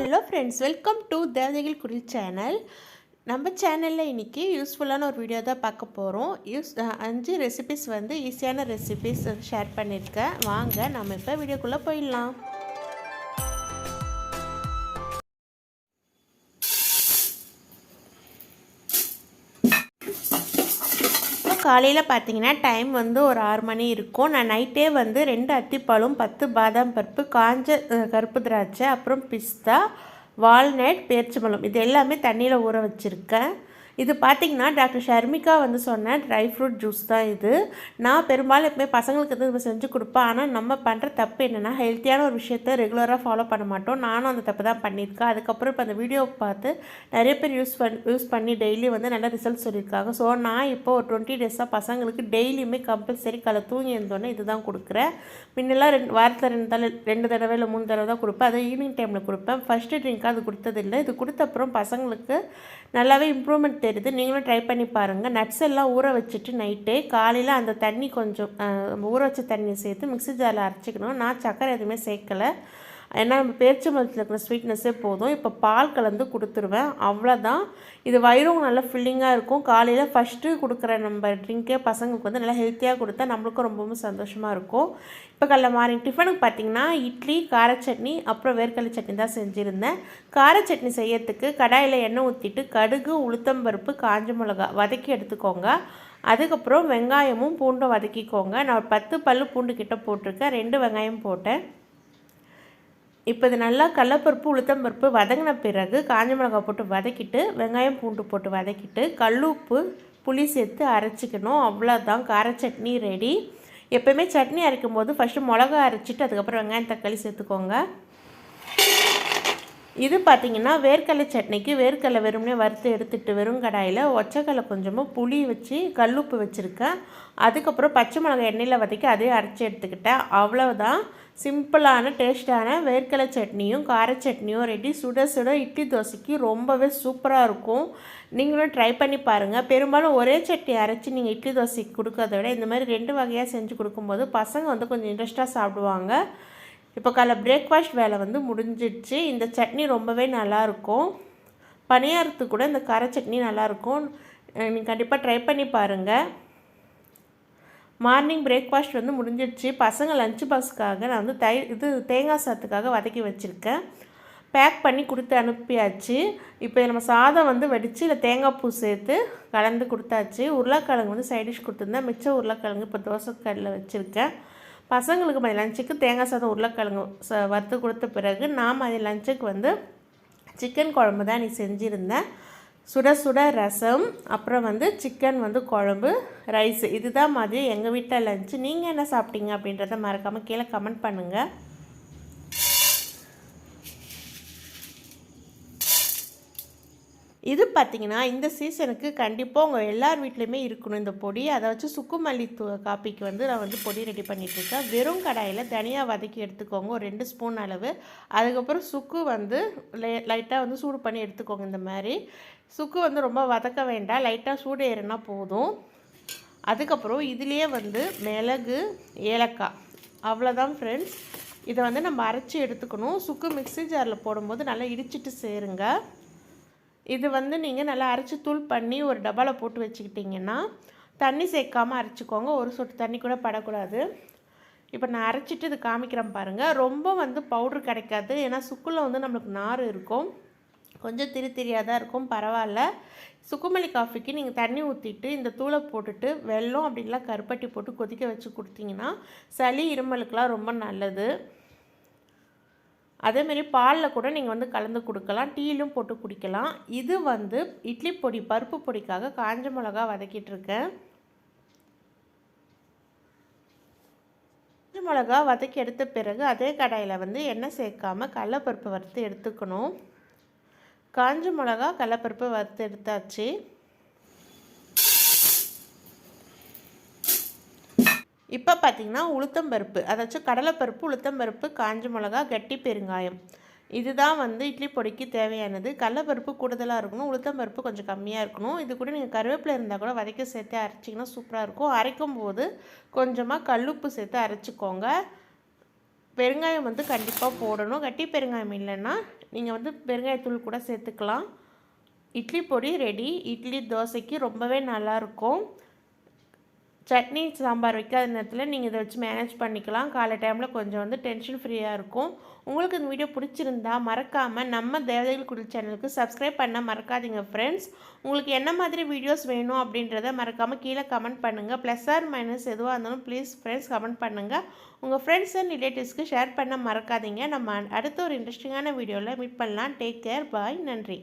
Hello friends, welcome to தேவதைகள் குடில் channel. நம்ம சேனலில் இன்றைக்கி யூஸ்ஃபுல்லான ஒரு வீடியோ தான் பார்க்க போகிறோம். 5 ரெசிபிஸ் ஈஸியான ரெசிபிஸ் ஷேர் பண்ணியிருக்கேன். வாங்க நம்ம இப்போ வீடியோக்குள்ளே போயிடலாம். காலையில் பார்த்தீங்கன்னா டைம் ஒரு 6 மணி இருக்கும். நான் நைட்டே 2 அத்திப்பழம், 10 பாதாம் பருப்பு, காஞ்ச கருப்பு திராட்சை, அப்புறம் பிஸ்தா, வால்நட், பேரிச்சம்பழம் இது எல்லாமே தண்ணியில் ஊற வச்சுருக்கேன். இது பார்த்திங்கன்னா டாக்டர் ஷர்மிகா சொன்ன ட்ரை ஃப்ரூட் ஜூஸ் தான் இது. நான் பெரும்பாலும் எப்பவுமே பசங்களுக்கு இது செஞ்சு கொடுப்பேன். ஆனால் நம்ம பண்ணுற தப்பு என்னென்னா, ஹெல்த்தியான ஒரு விஷயத்தை ரெகுலராக ஃபாலோ பண்ண மாட்டோம். நானும் அந்த தப்பு தான் பண்ணியிருக்கேன். அதுக்கப்புறம் இப்போ அந்த வீடியோவை பார்த்து நிறைய பேர் யூஸ் பண்ணி டெய்லி நல்ல ரிசல்ட் சொல்லியிருக்காங்க. ஸோ நான் இப்போ ஒரு 20 டேஸாக பசங்களுக்கு டெய்லியுமே கம்பல்சரி காலை தூங்கி இருந்தோன்னே இது தான் கொடுக்குறேன். முன்னெல்லாம் வாரத்தில் 2 தடவை இல்லை 3 தடவை தான் கொடுப்பேன். அதை ஈவினிங் டைமில் கொடுப்பேன். ஃபஸ்ட்டு ட்ரிங்காக அது கொடுத்ததில்லை. இது கொடுத்த அப்புறம் பசங்களுக்கு நல்லாவே இம்ப்ரூவ்மெண்ட் தெரியுது. நீங்களும் ட்ரை பண்ணி பாருங்கள். நட்ஸ் எல்லாம் ஊற வச்சுட்டு நைட்டே காலையில் அந்த தண்ணி கொஞ்சம் ஊற வச்ச தண்ணியை சேர்த்து மிக்ஸி ஜாரில் அரைச்சிக்கணும். நான் சக்கரை எதுவுமே சேர்க்கலை, ஏன்னா நம்ம பேரிச்சம்பழத்தில் இருக்கிற ஸ்வீட்னஸே போதும். இப்போ பால் கலந்து கொடுத்துருவேன், அவ்வளோதான். இது வயிறும் நல்லா ஃபில்லிங்காக இருக்கும். காலையில் ஃபஸ்ட்டு கொடுக்குற நம்ம ட்ரிங்க்கே பசங்களுக்கு நல்லா ஹெல்த்தியாக கொடுத்தா நம்மளுக்கும் ரொம்பவும் சந்தோஷமாக இருக்கும். இப்போ காலைல மார்னிங் டிஃபனுக்கு பார்த்திங்கன்னா இட்லி, கார சட்னி, அப்புறம் வேர்க்கடலை சட்னி தான் செஞ்சுருந்தேன். கார சட்னி செய்யறதுக்கு கடாயில் எண்ணெய் ஊற்றிட்டு கடுகு, உளுத்தம்பருப்பு, காஞ்ச மிளகா வதக்கி எடுத்துக்கோங்க. அதுக்கப்புறம் வெங்காயமும் பூண்டும் வதக்கிக்கோங்க. நான் 10 பல்லு பூண்டு கிட்ட போட்டிருக்கேன், 2 வெங்காயம் போட்டேன். இப்போ இது நல்லா கடலைப்பருப்பு, உளுத்தம்பருப்பு வதங்கின பிறகு காஞ்ச மிளகாய் போட்டு வதக்கிட்டு வெங்காயம் பூண்டு போட்டு வதக்கிட்டு கல்லுப்பு, புளி சேர்த்து அரைச்சிக்கணும். அவ்வளோதான், கார சட்னி ரெடி. எப்போயுமே சட்னி அரைக்கும் போது ஃபஸ்ட்டு மிளகா அரைச்சிட்டு அதுக்கப்புறம் வெங்காயம் தக்காளி சேர்த்துக்கோங்க. இது பார்த்திங்கன்னா வேர்க்கடலை சட்னிக்கு வேர்க்கடலை வெறுமனே வறுத்து எடுத்துகிட்டு வெறும் கடாயில் ஒச்சக்கடலை கொஞ்சமாக புளி வச்சு கல்லுப்பு வச்சுருக்கேன். அதுக்கப்புறம் பச்சை மிளகாய் எண்ணெயில் வதக்கி அதையும் அரைச்சி எடுத்துக்கிட்டேன். அவ்வளோதான், சிம்பிளான டேஸ்டான வேர்க்கடலை சட்னியும் கார சட்னியும் ரெடி. சுட சுட இட்லி தோசைக்கு ரொம்பவே சூப்பராக இருக்கும். நீங்களும் ட்ரை பண்ணி பாருங்கள். பெரும்பாலும் ஒரே சட்னி அரைச்சி நீங்கள் இட்லி தோசைக்கு கொடுக்கறத விட இந்த மாதிரி 2 வகையாக செஞ்சு கொடுக்கும்போது பசங்க கொஞ்சம் இன்ட்ரெஸ்ட்டாக சாப்பிடுவாங்க. இப்போ காலை பிரேக்ஃபாஸ்ட் வேலை முடிஞ்சிடுச்சு. இந்த சட்னி ரொம்பவே நல்லாயிருக்கும். பணியாரத்துக்கு கூட இந்த கார சட்னி நல்லாயிருக்கும். நீங்கள் கண்டிப்பாக ட்ரை பண்ணி பாருங்கள். மார்னிங் பிரேக்ஃபாஸ்ட் முடிஞ்சிடுச்சு. பசங்க லஞ்ச் பாக்ஸுக்காக நான் தேங்காய் சாத்துக்காக வதக்கி வச்சுருக்கேன். பேக் பண்ணி கொடுத்து அனுப்பியாச்சு. இப்போ நம்ம சாதம் வடித்து இல்லை தேங்காய் பூ சேர்த்து கலந்து கொடுத்தாச்சு. உருளைக்கிழங்கு சைடிஷ் கொடுத்துருந்தேன். மிச்சம் உருளைக்கிழங்கு இப்போ தோசைக்கல்லில் வச்சுருக்கேன். பசங்களுக்கு மதிய லஞ்சுக்கு தேங்காய் சாதம் உருளைக்கிழங்கு வறுத்து கொடுத்த பிறகு நான் மதிய லஞ்சுக்கு சிக்கன் குழம்பு தான் நீ செஞ்சுருந்தேன். சுட சுட ரசம், அப்புறம் சிக்கன் குழம்பு, ரைஸ். இதுதான் மதியம் எங்கள் வீட்டில் லஞ்சு. நீங்கள் என்ன சாப்பிட்டீங்க அப்படின்றத மறக்காமல் கீழே கமெண்ட் பண்ணுங்கள். இது பார்த்திங்கன்னா இந்த சீசனுக்கு கண்டிப்பாக உங்கள் எல்லார் வீட்லேயுமே இருக்கணும் இந்த பொடி. அதை வச்சு சுக்கு மல்லி காப்பிக்கு நான் பொடி ரெடி பண்ணிகிட்ருக்கேன். வெறும் கடாயில் தனியாக வதக்கி எடுத்துக்கோங்க, ஒரு 2 ஸ்பூன் அளவு. அதுக்கப்புறம் சுக்கு லைட்டாக சூடு பண்ணி எடுத்துக்கோங்க. இந்த மாதிரி சுக்கு ரொம்ப வதக்க வேண்டாம், லைட்டாக சூடு ஏறினா போதும். அதுக்கப்புறம் இதுலேயே மிளகு, ஏலக்காய், அவ்வளோதான் ஃப்ரெண்ட்ஸ். இதை நம்ம அரைச்சி எடுத்துக்கணும். சுக்கு மிக்ஸி ஜாரில் போடும்போது நல்லா இடிச்சிட்டு சேருங்க. இது நீங்கள் நல்லா அரைச்சி தூள் பண்ணி ஒரு டப்பாவில் போட்டு வச்சுக்கிட்டிங்கன்னா தண்ணி சேர்க்காமல் அரைச்சிக்கோங்க. ஒரு சொட்டு தண்ணி கூட படக்கூடாது. இப்போ நான் அரைச்சிட்டு இது காமிக்கிறேன் பாருங்கள். ரொம்ப பவுட்ரு கிடைக்காது, ஏன்னா சுக்குள்ள நம்மளுக்கு நார் இருக்கும், கொஞ்சம் திரியாக தான் இருக்கும். பரவாயில்ல. சுக்குமல்லி காஃபிக்கு நீங்கள் தண்ணி ஊற்றிட்டு இந்த தூளை போட்டுட்டு வெல்லம் அப்படின்லாம் கருப்பட்டி போட்டு கொதிக்க வச்சு கொடுத்தீங்கன்னா சளி இருமலுக்கெலாம் ரொம்ப நல்லது. அதேமாரி பாலில் கூட நீங்கள் கலந்து கொடுக்கலாம், டீலும் போட்டு குடிக்கலாம். இது இட்லி பொடி, பருப்பு பொடிக்காக காஞ்ச மிளகா வதக்கிட்டுருக்கேன். காஞ்ச மிளகா வதக்கி எடுத்த பிறகு அதே கடாயில் எண்ணெய் சேர்க்காமல் கடலைப்பருப்பு வறுத்து எடுத்துக்கணும். காஞ்ச மிளகா, கடலைப்பருப்பு வறுத்து எடுத்தாச்சு. இப்போ பார்த்திங்கன்னா உளுத்தம்பருப்பு, அதாச்சும் கடலைப்பருப்பு, உளுத்தம்பருப்பு, காஞ்ச மிளகா, கட்டி பெருங்காயம், இதுதான் இட்லி பொடிக்கு தேவையானது. கடலைப்பருப்பு கூடுதலாக இருக்கணும், உளுத்தம்பருப்பு கொஞ்சம் கம்மியாக இருக்கணும். இது கூட நீங்கள் கருவேப்பிலை இருந்தால் கூட வதக்கி சேர்த்து அரைச்சிங்கன்னா சூப்பராக இருக்கும். அரைக்கும் போது கொஞ்சமாக கல்லுப்பு சேர்த்து அரைச்சிக்கோங்க. பெருங்காயம் வந்து கண்டிப்பாக போடணும். கட்டி பெருங்காயம் இல்லைன்னா நீங்கள் வந்து பெருங்காயத்தூள் கூட சேர்த்துக்கலாம். இட்லி பொடி ரெடி. இட்லி தோசைக்கு ரொம்பவே நல்லாயிருக்கும். சட்னி சாம்பார் வைக்காத நேரத்தில் நீங்கள் இதை வச்சு மேனேஜ் பண்ணிக்கலாம். காலை டைமில் கொஞ்சம் வந்து டென்ஷன் ஃப்ரீயாக இருக்கும். உங்களுக்கு இந்த வீடியோ பிடிச்சிருந்தா மறக்காமல் நம்ம தேவதைகள் குடில் சேனலுக்கு சப்ஸ்கிரைப் பண்ண மறக்காதீங்க ஃப்ரெண்ட்ஸ். உங்களுக்கு என்ன மாதிரி வீடியோஸ் வேணும் அப்படின்றத மறக்காமல் கீழே கமெண்ட் பண்ணுங்கள். ப்ளஸ் ஆர் மைனஸ் எதுவாக இருந்தாலும் ப்ளீஸ் ஃப்ரெண்ட்ஸ் கமெண்ட் பண்ணுங்கள். உங்கள் ஃப்ரெண்ட்ஸ் அண்ட் ரிலேட்டிவ்ஸ்க்கு ஷேர் பண்ண மறக்காதீங்க. நம்ம அடுத்த ஒரு இன்ட்ரெஸ்டிங்கான வீடியோவில் மீட் பண்ணலாம். டேக் கேர், பாய், நன்றி.